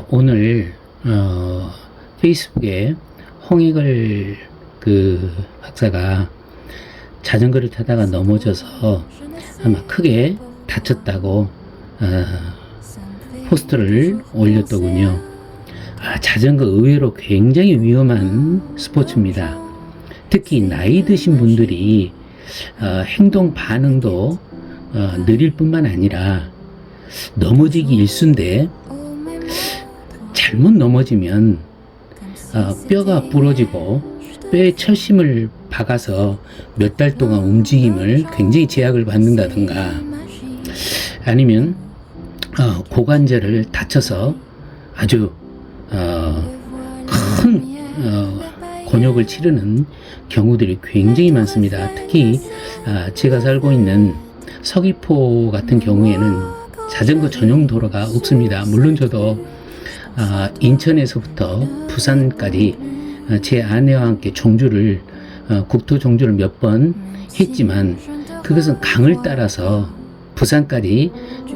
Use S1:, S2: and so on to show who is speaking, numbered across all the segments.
S1: 오늘 페이스북에 홍익을 박사가 자전거를 타다가 넘어져서 아마 크게 다쳤다고 포스터를 올렸더군요. 자전거 의외로 굉장히 위험한 스포츠입니다. 특히 나이 드신 분들이 행동 반응도 느릴 뿐만 아니라 넘어지기 일쑤인데 잘못 넘어지면 뼈가 부러지고 뼈에 철심을 박아서 몇 달 동안 움직임을 굉장히 제약을 받는다든가 아니면 고관절을 다쳐서 아주 큰 곤욕을 치르는 경우들이 굉장히 많습니다. 특히 제가 살고 있는 서귀포 같은 경우에는 자전거 전용 도로가 없습니다. 물론 저도 인천에서부터 부산까지 제 아내와 함께 국토 종주를 몇 번 했지만 그것은 강을 따라서 부산까지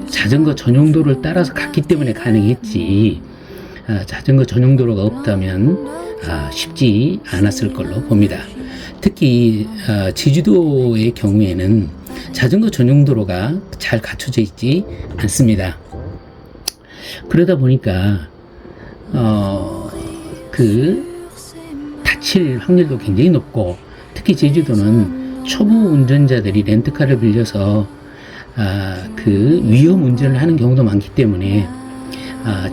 S1: 자전거 전용도로를 따라서 갔기 때문에 가능했지, 자전거 전용도로가 없다면 쉽지 않았을 걸로 봅니다. 특히 제주도의 경우에는 자전거 전용도로가 잘 갖춰져 있지 않습니다. 그러다 보니까 다칠 확률도 굉장히 높고, 특히 제주도는 초보 운전자들이 렌트카를 빌려서 위험 운전을 하는 경우도 많기 때문에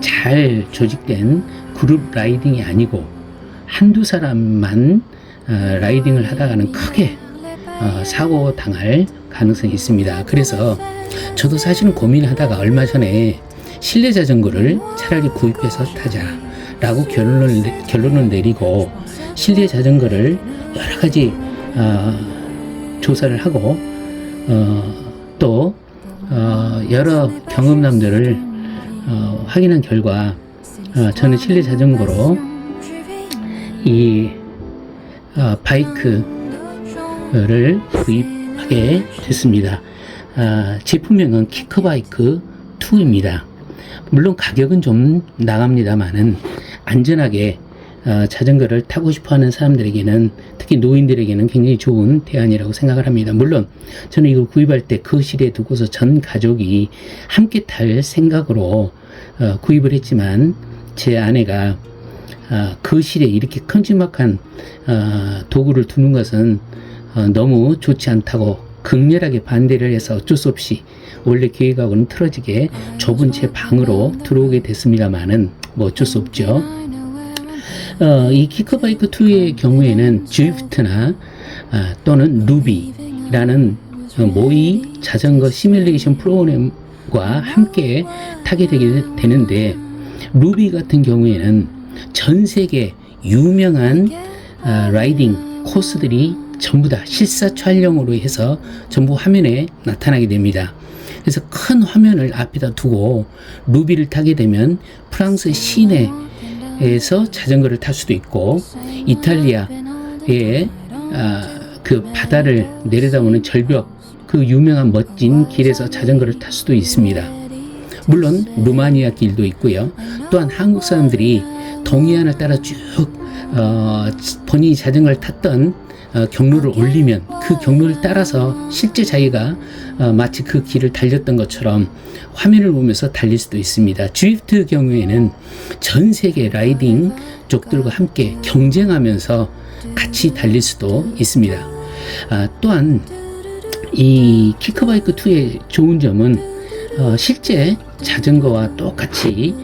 S1: 잘 조직된 그룹 라이딩이 아니고 한두 사람만 라이딩을 하다가는 크게 사고 당할 가능성이 있습니다. 그래서 저도 사실은 고민하다가 얼마 전에 실내 자전거를 차라리 구입해서 타자라고 결론을 내리고 실내 자전거를 여러 가지 조사를 하고 또 여러 경험담들을 확인한 결과 저는 실내 자전거로 이 바이크를 구입하게 됐습니다. 제품명은 키커바이크 2입니다. 물론 가격은 좀 나갑니다만은 안전하게 자전거를 타고 싶어하는 사람들에게는, 특히 노인들에게는 굉장히 좋은 대안이라고 생각을 합니다. 물론 저는 이걸 구입할 때 거실에 두고서 전 가족이 함께 탈 생각으로 구입을 했지만 제 아내가 거실에 이렇게 큼지막한 도구를 두는 것은 너무 좋지 않다고 극렬하게 반대를 해서 어쩔 수 없이 원래 계획하고는 틀어지게 좁은 제 방으로 들어오게 됐습니다만은 어쩔 수 없죠. 이 키커바이크 2의 경우에는 지프트나 또는 루비라는 모의 자전거 시뮬레이션 프로그램과 함께 타게 되는데, 루비 같은 경우에는 전 세계 유명한 라이딩 코스들이 전부 다 실사 촬영으로 해서 전부 화면에 나타나게 됩니다. 그래서 큰 화면을 앞에다 두고 루비를 타게 되면 프랑스 시내에서 자전거를 탈 수도 있고, 이탈리아의 바다를 내려다보는 절벽, 유명한 멋진 길에서 자전거를 탈 수도 있습니다. 물론 루마니아 길도 있고요. 또한 한국 사람들이 동해안을 따라 쭉 본인이 자전거를 탔던 경로를 올리면 그 경로를 따라서 실제 자기가 마치 그 길을 달렸던 것처럼 화면을 보면서 달릴 수도 있습니다. 지프트 경우에는 전 세계 라이딩 쪽들과 함께 경쟁하면서 같이 달릴 수도 있습니다. 또한 이 키커바이크 2의 좋은 점은 실제 자전거와 똑같이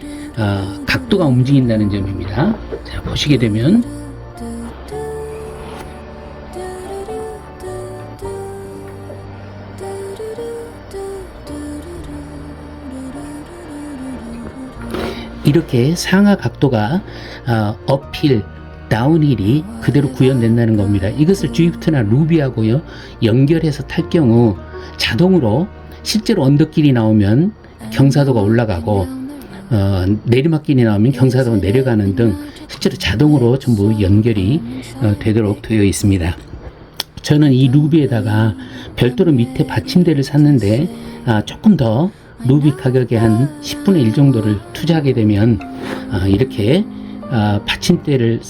S1: 각도가 움직인다는 점입니다. 자, 보시게 되면 이렇게 상하 각도가 업힐, 다운힐이 그대로 구현된다는 겁니다. 이것을 지프트나 루비하고요 연결해서 탈 경우 자동으로 실제로 언덕길이 나오면 경사도가 올라가고 내리막길이 나오면 경사도가 내려가는 등 실제로 자동으로 전부 연결이 되도록 되어 있습니다. 저는 이 루비에다가 별도로 밑에 받침대를 샀는데 조금 더 루비 가격의 한 10분의 1 정도를 투자하게 되면 이렇게 받침대를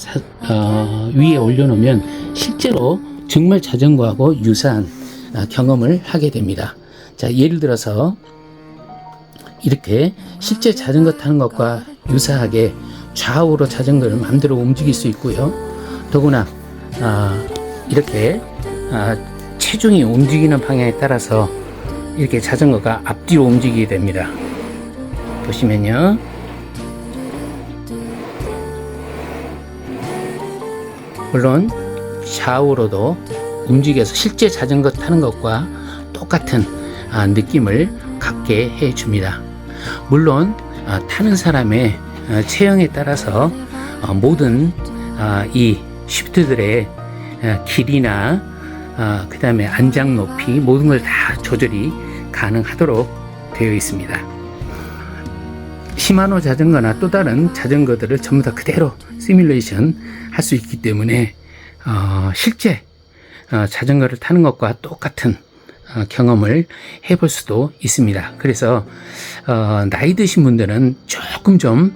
S1: 위에 올려놓으면 실제로 정말 자전거하고 유사한 경험을 하게 됩니다. 자, 예를 들어서 이렇게 실제 자전거 타는 것과 유사하게 좌우로 자전거를 마음대로 움직일 수 있고요. 더구나 이렇게 체중이 움직이는 방향에 따라서 이렇게 자전거가 앞뒤로 움직이게 됩니다. 보시면요. 물론 좌우로도 움직여서 실제 자전거 타는 것과 똑같은 느낌을 갖게 해줍니다. 물론 타는 사람의 체형에 따라서 모든 이 쉬프트들의 길이나 그 다음에 안장 높이 모든 걸 다 조절이 가능하도록 되어 있습니다. 시마노 자전거나 또 다른 자전거들을 전부 다 그대로 시뮬레이션 할 수 있기 때문에 실제 자전거를 타는 것과 똑같은 경험을 해볼 수도 있습니다. 그래서 나이 드신 분들은 조금 좀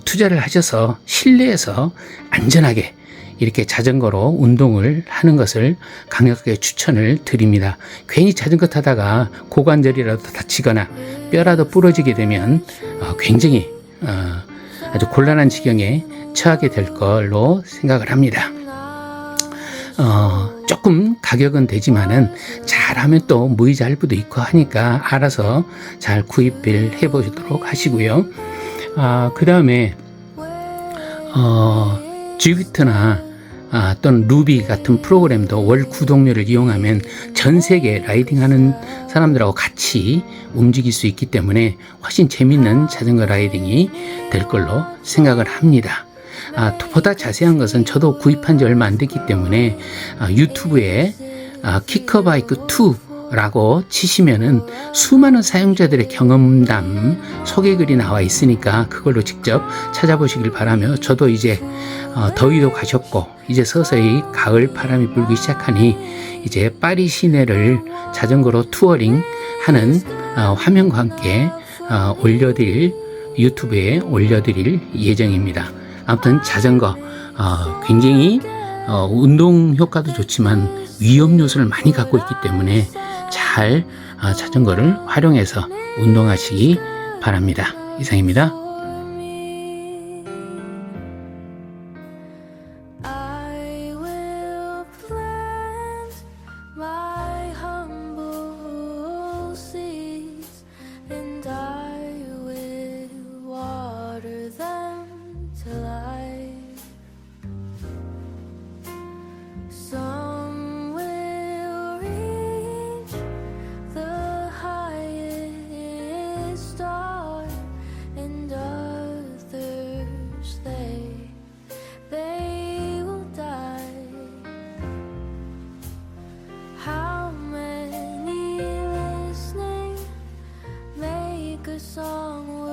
S1: 투자를 하셔서 실내에서 안전하게 이렇게 자전거로 운동을 하는 것을 강력하게 추천을 드립니다. 괜히 자전거 타다가 고관절이라도 다치거나 뼈라도 부러지게 되면 굉장히 아주 곤란한 지경에 처하게 될 걸로 생각을 합니다. 조금 가격은 되지만은 잘하면 또 무이자 할부도 있고 하니까 알아서 잘 구입을 해보도록 하시고요. 그 다음에 지비트나 또는 루비 같은 프로그램도 월 구독료를 이용하면 전 세계 라이딩하는 사람들하고 같이 움직일 수 있기 때문에 훨씬 재밌는 자전거 라이딩이 될 걸로 생각을 합니다. 보다 자세한 것은 저도 구입한 지 얼마 안 됐기 때문에 유튜브에 키커바이크 2라고 치시면은 수많은 사용자들의 경험담 소개글이 나와 있으니까 그걸로 직접 찾아보시길 바라며, 저도 이제 더위도 가셨고 이제 서서히 가을 바람이 불기 시작하니 이제 파리 시내를 자전거로 투어링 하는 화면과 함께 유튜브에 올려드릴 예정입니다. 아무튼 자전거 굉장히 운동 효과도 좋지만 위험 요소를 많이 갖고 있기 때문에 잘 자전거를 활용해서 운동하시기 바랍니다. 이상입니다.
S2: Song